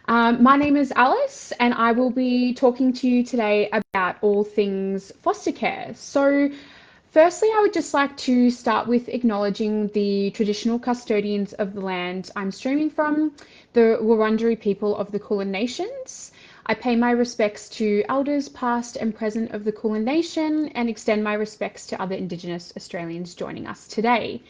My name is Alice, and I will be talking to you today about all things foster care. Firstly, I would just like to start with acknowledging the traditional custodians of the land I'm streaming from, the Wurundjeri people of the Kulin Nations. I pay my respects to elders past and present of the Kulin Nation and extend my respects to other Indigenous Australians joining us today.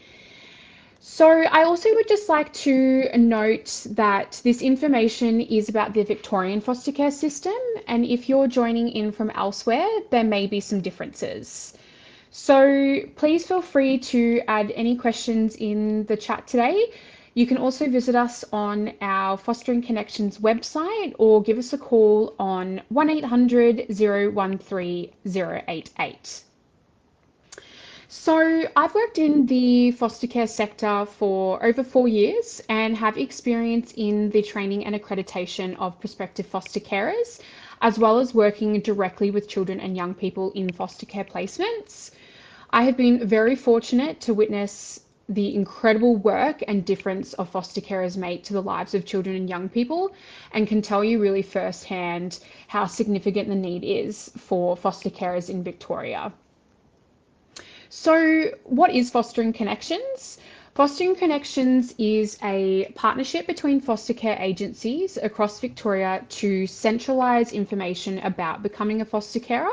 So I also would just like to note that this information is about the Victorian foster care system, and if you're joining in from elsewhere, there may be some differences. So please feel free to add any questions in the chat today. You can also visit us on our Fostering Connections website or give us a call on 1800 013 088. So I've worked in the foster care sector for over 4 years and have experience in the training and accreditation of prospective foster carers, as well as working directly with children and young people in foster care placements. I have been very fortunate to witness the incredible work and difference of foster carers make to the lives of children and young people, and can tell you really firsthand how significant the need is for foster carers in Victoria. So, what is Fostering Connections? Fostering Connections is a partnership between foster care agencies across Victoria to centralise information about becoming a foster carer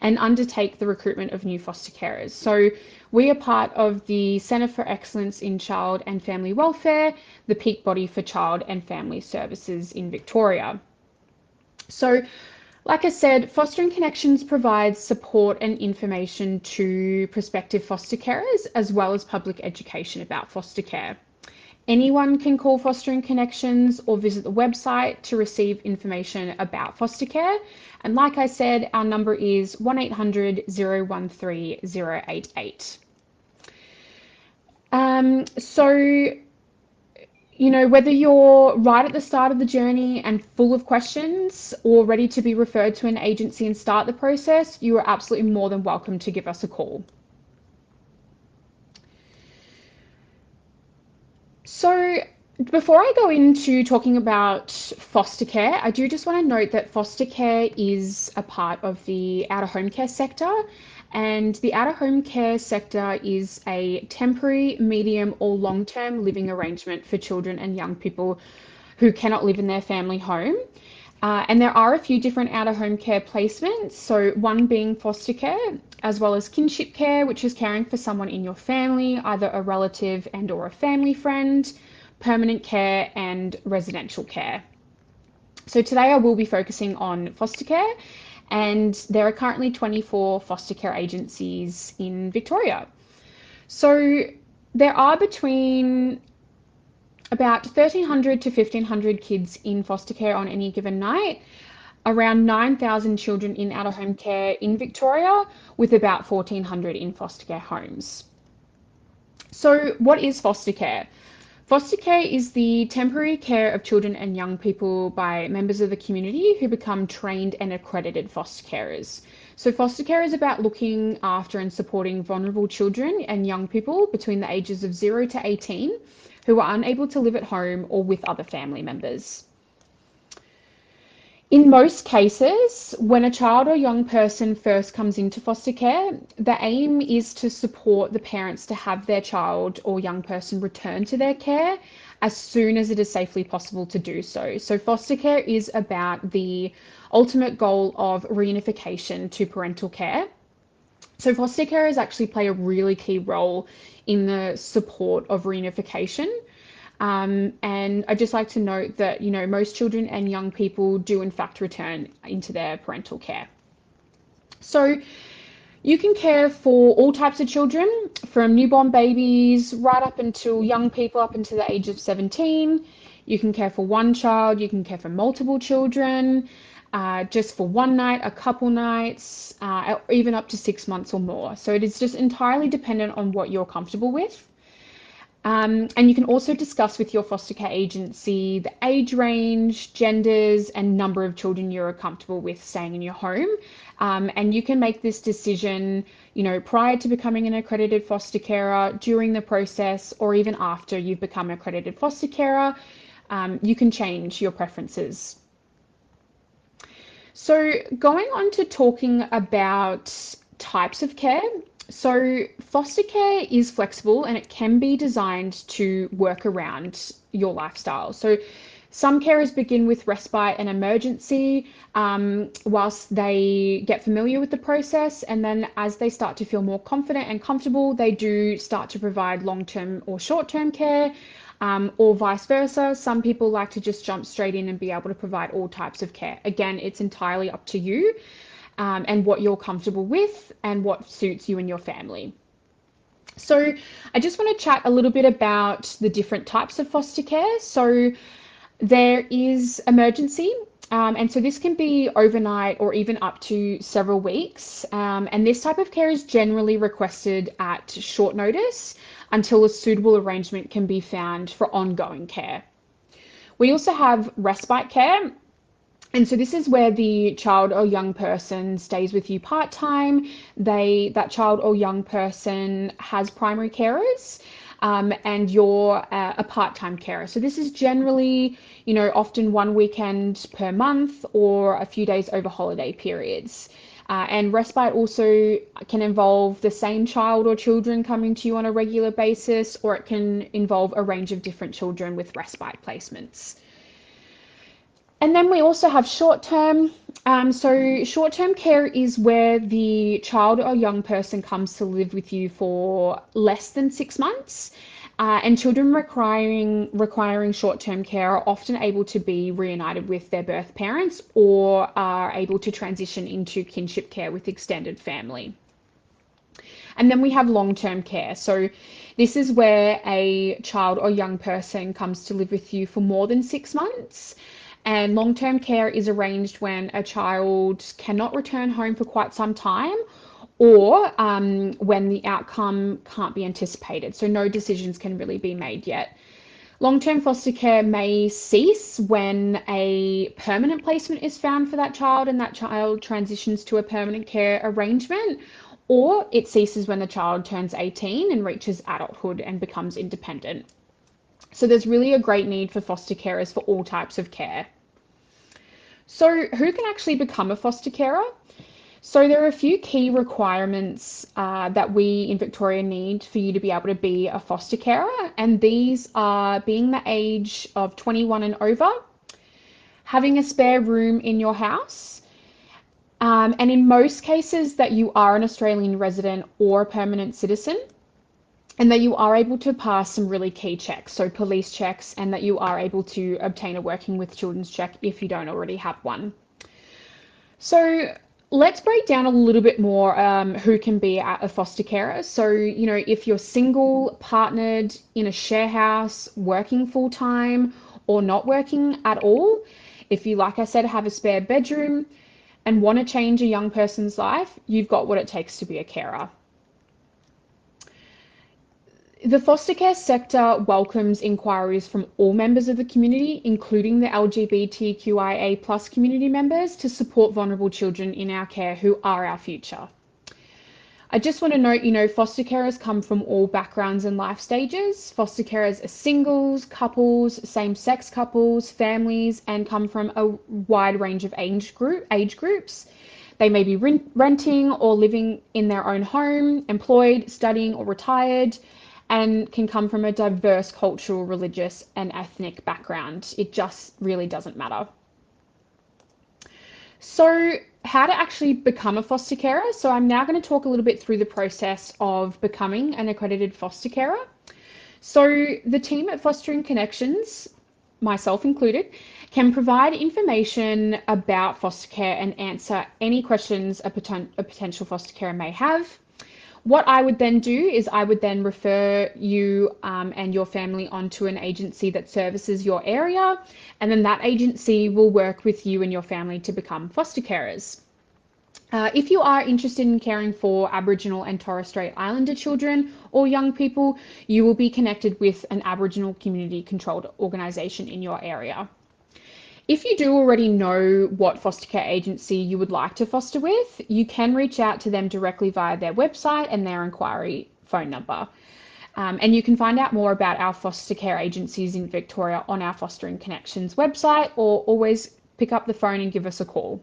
and undertake the recruitment of new foster carers. So, we are part of the Centre for Excellence in Child and Family Welfare, the peak body for child and family services in Victoria. So, like I said, Fostering Connections provides support and information to prospective foster carers, as well as public education about foster care. Anyone can call Fostering Connections or visit the website to receive information about foster care. And like I said, our number is 1800 013 088. Whether you're right at the start of the journey and full of questions or ready to be referred to an agency and start the process, you are absolutely more than welcome to give us a call. So before I go into talking about foster care, I do just want to note that foster care is a part of the out-of-home care sector, and the out-of-home care sector is a temporary, medium, or long-term living arrangement for children and young people who cannot live in their family home. And there are a few different out-of-home care placements, so one being foster care, as well as kinship care, which is caring for someone in your family, either a relative and or a family friend, permanent care, and residential care. So today I will be focusing on foster care, and there are currently 24 foster care agencies in Victoria. So there are between about 1,300 to 1,500 kids in foster care on any given night, around 9,000 children in out-of-home care in Victoria, with about 1,400 in foster care homes. So what is foster care? Foster care is the temporary care of children and young people by members of the community who become trained and accredited foster carers. So foster care is about looking after and supporting vulnerable children and young people between the ages of 0 to 18 who are unable to live at home or with other family members. In most cases, when a child or young person first comes into foster care, the aim is to support the parents to have their child or young person return to their care as soon as it is safely possible to do so. So foster care is about the ultimate goal of reunification to parental care. So foster carers actually play a really key role in the support of reunification. And I'd just like to note that, most children and young people do in fact return into their parental care. So you can care for all types of children, from newborn babies right up until young people up until the age of 17. You can care for one child, you can care for multiple children, just for one night, a couple nights, even up to 6 months or more. So it is just entirely dependent on what you're comfortable with. And you can also discuss with your foster care agency the age range, genders, and number of children you're comfortable with staying in your home. And you can make this decision, prior to becoming an accredited foster carer, during the process, or even after you've become an accredited foster carer. you can change your preferences. So going on to talking about types of care. So foster care is flexible and it can be designed to work around your lifestyle. So some carers begin with respite and emergency whilst they get familiar with the process. And then as they start to feel more confident and comfortable, they do start to provide long-term or short-term care. Or vice versa. Some people like to just jump straight in and be able to provide all types of care. Again, it's entirely up to you and what you're comfortable with and what suits you and your family. So I just want to chat a little bit about the different types of foster care. So there is emergency. And so this can be overnight or even up to several weeks. And this type of care is generally requested at short notice until a suitable arrangement can be found for ongoing care. We also have respite care. And so this is where the child or young person stays with you part-time. That child or young person has primary carers. And you're a part-time carer. So this is generally, often one weekend per month or a few days over holiday periods. And respite also can involve the same child or children coming to you on a regular basis, or it can involve a range of different children with respite placements. And then we also have short-term. So short-term care is where the child or young person comes to live with you for less than 6 months. And children requiring short-term care are often able to be reunited with their birth parents or are able to transition into kinship care with extended family. And then we have long-term care. So this is where a child or young person comes to live with you for more than 6 months. And long-term care is arranged when a child cannot return home for quite some time or when the outcome can't be anticipated. So no decisions can really be made yet. Long-term foster care may cease when a permanent placement is found for that child and that child transitions to a permanent care arrangement, or it ceases when the child turns 18 and reaches adulthood and becomes independent. So there's really a great need for foster carers for all types of care. So who can actually become a foster carer? So there are a few key requirements that we in Victoria need for you to be able to be a foster carer, and these are being the age of 21 and over, having a spare room in your house, and in most cases that you are an Australian resident or a permanent citizen, and that you are able to pass some really key checks, so police checks, and that you are able to obtain a working with children's check if you don't already have one. So let's break down a little bit more who can be a foster carer. So, if you're single, partnered, in a share house, working full-time, or not working at all, if you, like I said, have a spare bedroom and want to change a young person's life, you've got what it takes to be a carer. The foster care sector welcomes inquiries from all members of the community, including the LGBTQIA+ community members, to support vulnerable children in our care who are our future. I just want to note, foster carers come from all backgrounds and life stages. Foster carers are singles, couples, same-sex couples, families, and come from a wide range of age groups. They may be renting or living in their own home, employed, studying, or retired, and can come from a diverse cultural, religious, and ethnic background. It just really doesn't matter. So how to actually become a foster carer. So I'm now going to talk a little bit through the process of becoming an accredited foster carer. So the team at Fostering Connections, myself included, can provide information about foster care and answer any questions a potential foster carer may have. What I would then do is I would then refer you and your family onto an agency that services your area, and then that agency will work with you and your family to become foster carers. If you are interested in caring for Aboriginal and Torres Strait Islander children or young people, you will be connected with an Aboriginal community-controlled organisation in your area. If you do already know what foster care agency you would like to foster with, you can reach out to them directly via their website and their inquiry phone number. And you can find out more about our foster care agencies in Victoria on our Fostering Connections website, or always pick up the phone and give us a call.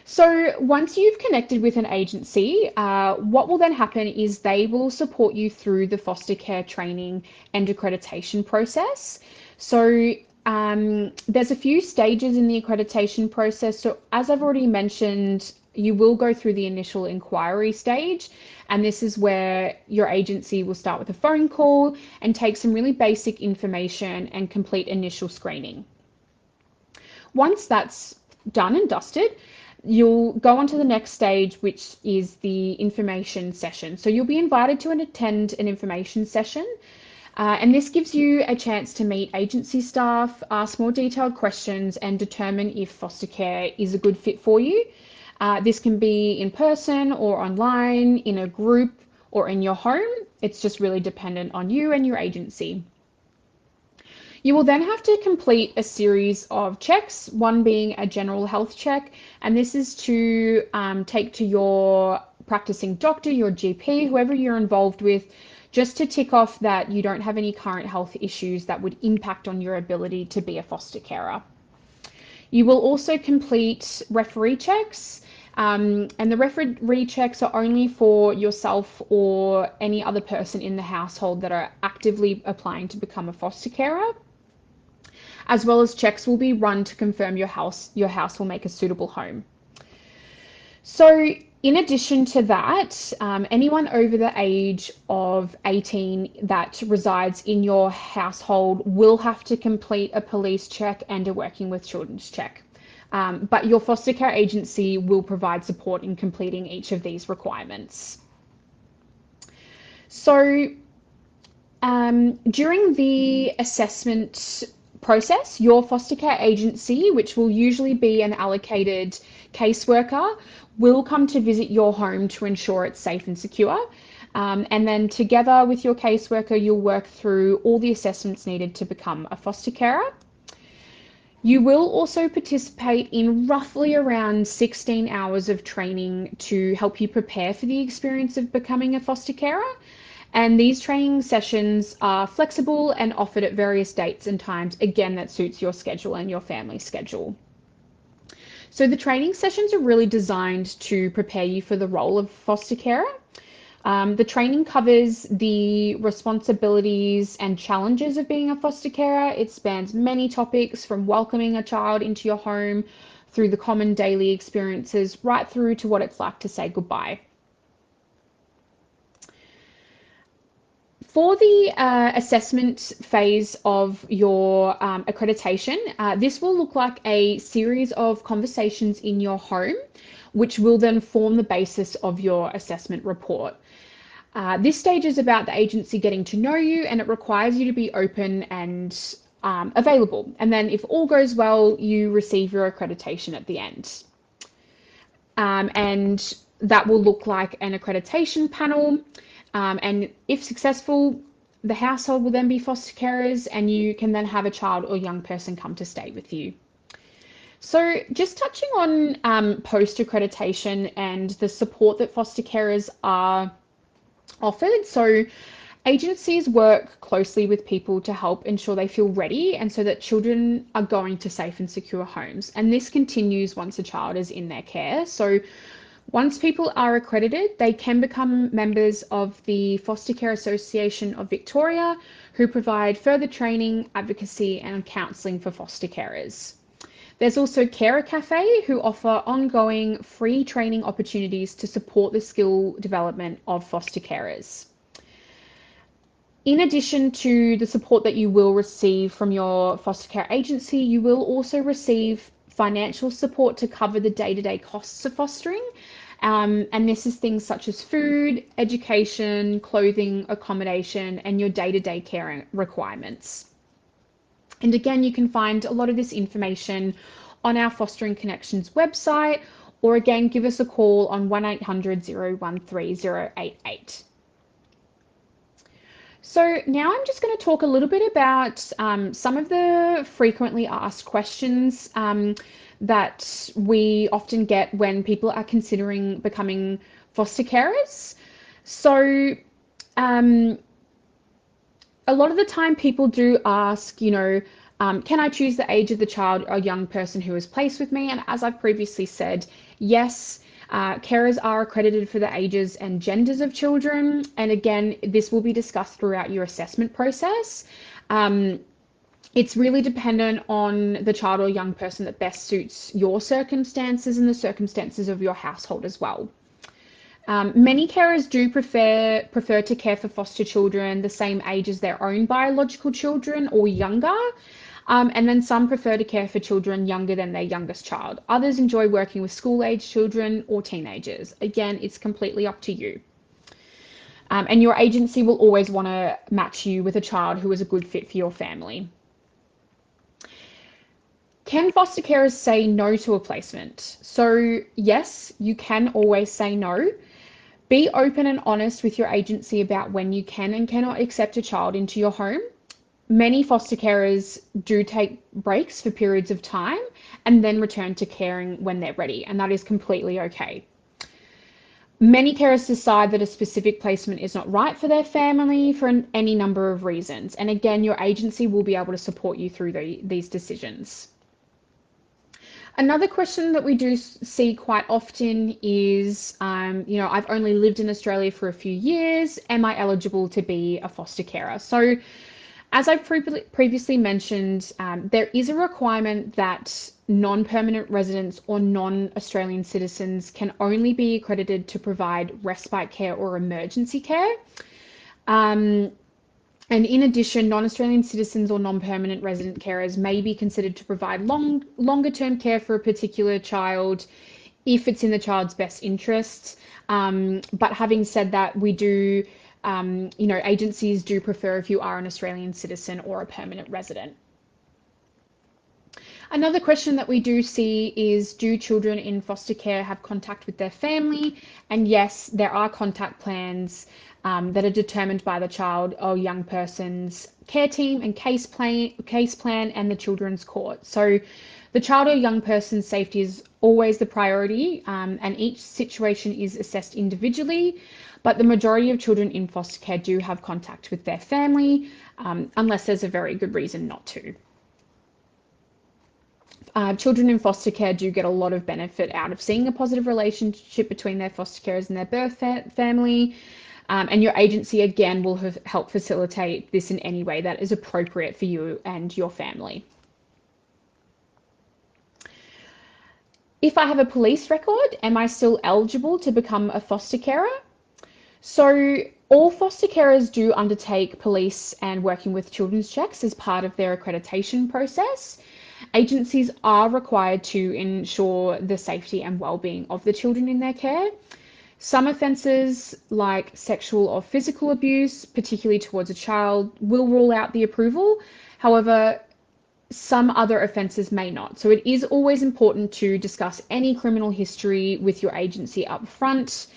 So once you've connected with an agency, what will then happen is they will support you through the foster care training and accreditation process. So there's a few stages in the accreditation process. So as I've already mentioned, you will go through the initial inquiry stage, and this is where your agency will start with a phone call and take some really basic information and complete initial screening. Once that's done and dusted, you'll go on to the next stage, which is the information session. So you'll be invited to attend an information session, and this gives you a chance to meet agency staff, ask more detailed questions, and determine if foster care is a good fit for you. This can be in person or online, in a group, or in your home. It's just really dependent on you and your agency. You will then have to complete a series of checks, one being a general health check, and this is to take to your practicing doctor, your GP, whoever you're involved with, just to tick off that you don't have any current health issues that would impact on your ability to be a foster carer. You will also complete referee checks, and the referee checks are only for yourself or any other person in the household that are actively applying to become a foster carer, as well as checks will be run to confirm your house will make a suitable home. So in addition to that, anyone over the age of 18 that resides in your household will have to complete a police check and a working with children's check. But your foster care agency will provide support in completing each of these requirements. So during the assessment process, your foster care agency, which will usually be an allocated caseworker, will come to visit your home to ensure it's safe and secure. And then together with your caseworker, you'll work through all the assessments needed to become a foster carer. You will also participate in roughly around 16 hours of training to help you prepare for the experience of becoming a foster carer. And these training sessions are flexible and offered at various dates and times, again, that suits your schedule and your family schedule. So the training sessions are really designed to prepare you for the role of foster carer. The training covers the responsibilities and challenges of being a foster carer. It spans many topics, from welcoming a child into your home through the common daily experiences, right through to what it's like to say goodbye. For the assessment phase of your accreditation, this will look like a series of conversations in your home, which will then form the basis of your assessment report. This stage is about the agency getting to know you, and it requires you to be open and available. And then if all goes well, you receive your accreditation at the end. And that will look like an accreditation panel. And if successful, the household will then be foster carers, and you can then have a child or young person come to stay with you. So just touching on post-accreditation and the support that foster carers are offered. So agencies work closely with people to help ensure they feel ready, and so that children are going to safe and secure homes. And this continues once a child is in their care. So once people are accredited, they can become members of the Foster Care Association of Victoria, who provide further training, advocacy, and counselling for foster carers. There's also Carer Cafe, who offer ongoing free training opportunities to support the skill development of foster carers. In addition to the support that you will receive from your foster care agency, you will also receive financial support to cover the day-to-day costs of fostering. And this is things such as food, education, clothing, accommodation, and your day-to-day care requirements. And again, you can find a lot of this information on our Fostering Connections website, or again, give us a call on 1-800-013-088. So now I'm just going to talk a little bit about some of the frequently asked questions that we often get when people are considering becoming foster carers. So um, a lot of the time people do ask, can I choose the age of the child or young person who is placed with me? And as I've previously said, yes, carers are accredited for the ages and genders of children. And again, this will be discussed throughout your assessment process. It's really dependent on the child or young person that best suits your circumstances and the circumstances of your household as well. Many carers do prefer to care for foster children the same age as their own biological children or younger. And then some prefer to care for children younger than their youngest child. Others enjoy working with school-age children or teenagers. Again, it's completely up to you. And your agency will always want to match you with a child who is a good fit for your family. Can foster carers say no to a placement? So yes, you can always say no. Be open and honest with your agency about when you can and cannot accept a child into your home. Many foster carers do take breaks for periods of time and then return to caring when they're ready, and that is completely okay. Many carers decide that a specific placement is not right for their family for any number of reasons. And again, your agency will be able to support you through these decisions. Another question that we do see quite often is, I've only lived in Australia for a few years. Am I eligible to be a foster carer? So as I've previously mentioned, there is a requirement that non-permanent residents or non-Australian citizens can only be accredited to provide respite care or emergency care. And in addition, non-Australian citizens or non-permanent resident carers may be considered to provide longer-term care for a particular child if it's in the child's best interests. But having said that, we do, agencies do prefer if you are an Australian citizen or a permanent resident. Another question that we do see is, do children in foster care have contact with their family? And yes, there are contact plans that are determined by the child or young person's care team and case plan and the children's court. So the child or young person's safety is always the priority, and each situation is assessed individually, but the majority of children in foster care do have contact with their family, unless there's a very good reason not to. Children in foster care do get a lot of benefit out of seeing a positive relationship between their foster carers and their birth family. And your agency, again, will help facilitate this in any way that is appropriate for you and your family. If I have a police record, am I still eligible to become a foster carer? So all foster carers do undertake police and working with children's checks as part of their accreditation process. Agencies are required to ensure the safety and well-being of the children in their care. Some offences, like sexual or physical abuse, particularly towards a child, will rule out the approval. However, some other offences may not. So it is always important to discuss any criminal history with your agency up front,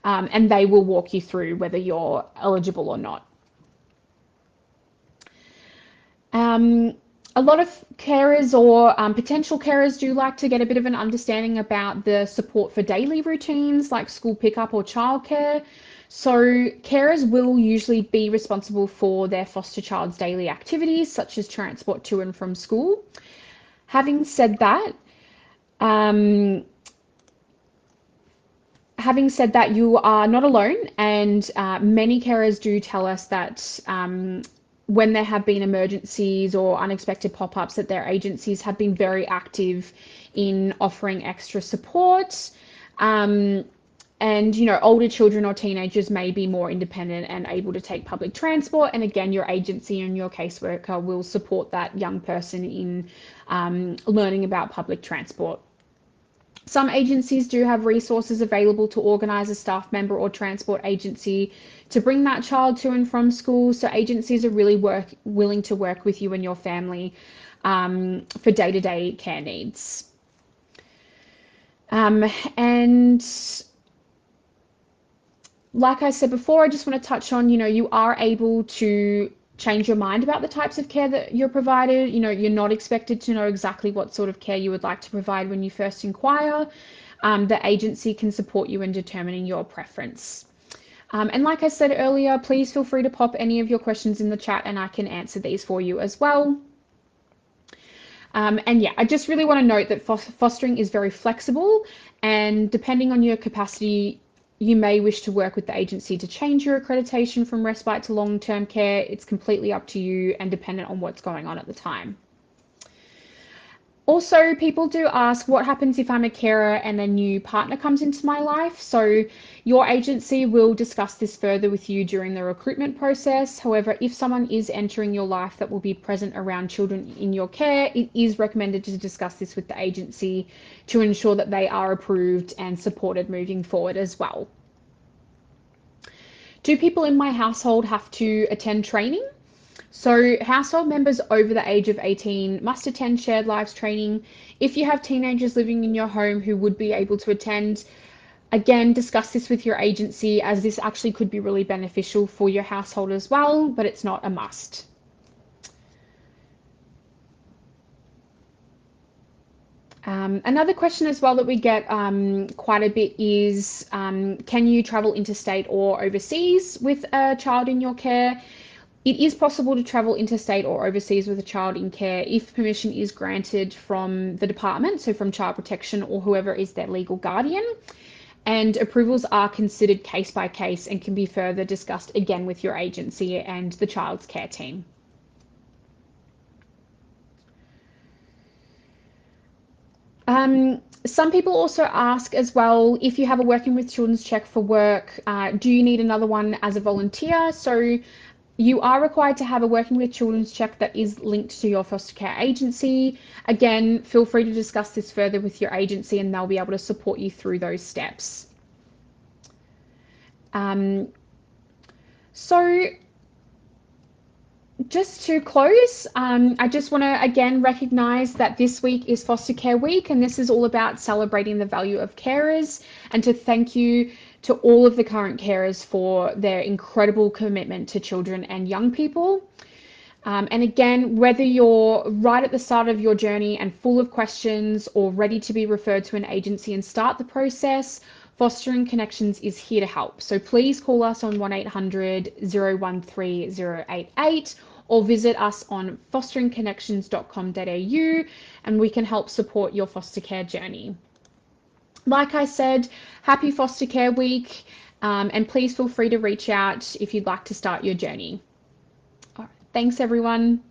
and they will walk you through whether you're eligible or not. A lot of carers or potential carers do like to get a bit of an understanding about the support for daily routines like school pickup or childcare. So carers will usually be responsible for their foster child's daily activities, such as transport to and from school. Having said that, you are not alone, and many carers do tell us that when there have been emergencies or unexpected pop-ups, that their agencies have been very active in offering extra support. And, older children or teenagers may be more independent and able to take public transport. And again, your agency and your caseworker will support that young person in learning about public transport. Some agencies do have resources available to organise a staff member or transport agency to bring that child to and from school. So agencies are really willing to work with you and your family for day-to-day care needs. And like I said before, I just want to touch on, you are able to change your mind about the types of care that you're provided. You're not expected to know exactly what sort of care you would like to provide when you first inquire. The agency can support you in determining your preference. And like I said earlier, please feel free to pop any of your questions in the chat and I can answer these for you as well. And yeah, I just really want to note that fostering is very flexible, and depending on your capacity, you may wish to work with the agency to change your accreditation from respite to long-term care. It's completely up to you and dependent on what's going on at the time. Also, people do ask what happens if I'm a carer and a new partner comes into my life. So your agency will discuss this further with you during the recruitment process. However, if someone is entering your life that will be present around children in your care, it is recommended to discuss this with the agency to ensure that they are approved and supported moving forward as well. Do people in my household have to attend training? So household members over the age of 18 must attend shared lives training. If you have teenagers living in your home who would be able to attend, again, discuss this with your agency, as this actually could be really beneficial for your household as well, but it's not a must. Another question as well that we get quite a bit is, can you travel interstate or overseas with a child in your care? It is possible to travel interstate or overseas with a child in care if permission is granted from the department, so from Child Protection or whoever is their legal guardian. And approvals are considered case by case and can be further discussed again with your agency and the child's care team. Some people also ask as well, if you have a working with children's check for work, do you need another one as a volunteer? So you are required to have a working with children's check that is linked to your foster care agency. Again, feel free to discuss this further with your agency and they'll be able to support you through those steps. So just to close, I just want to again recognise that this week is Foster Care Week, and this is all about celebrating the value of carers, and to thank you to all of the current carers for their incredible commitment to children and young people. And again, whether you're right at the start of your journey and full of questions or ready to be referred to an agency and start the process, Fostering Connections is here to help. So please call us on 1800 013 088 or visit us on fosteringconnections.com.au and we can help support your foster care journey. Like I said, happy Foster Care Week, and please feel free to reach out if you'd like to start your journey. All right, thanks everyone.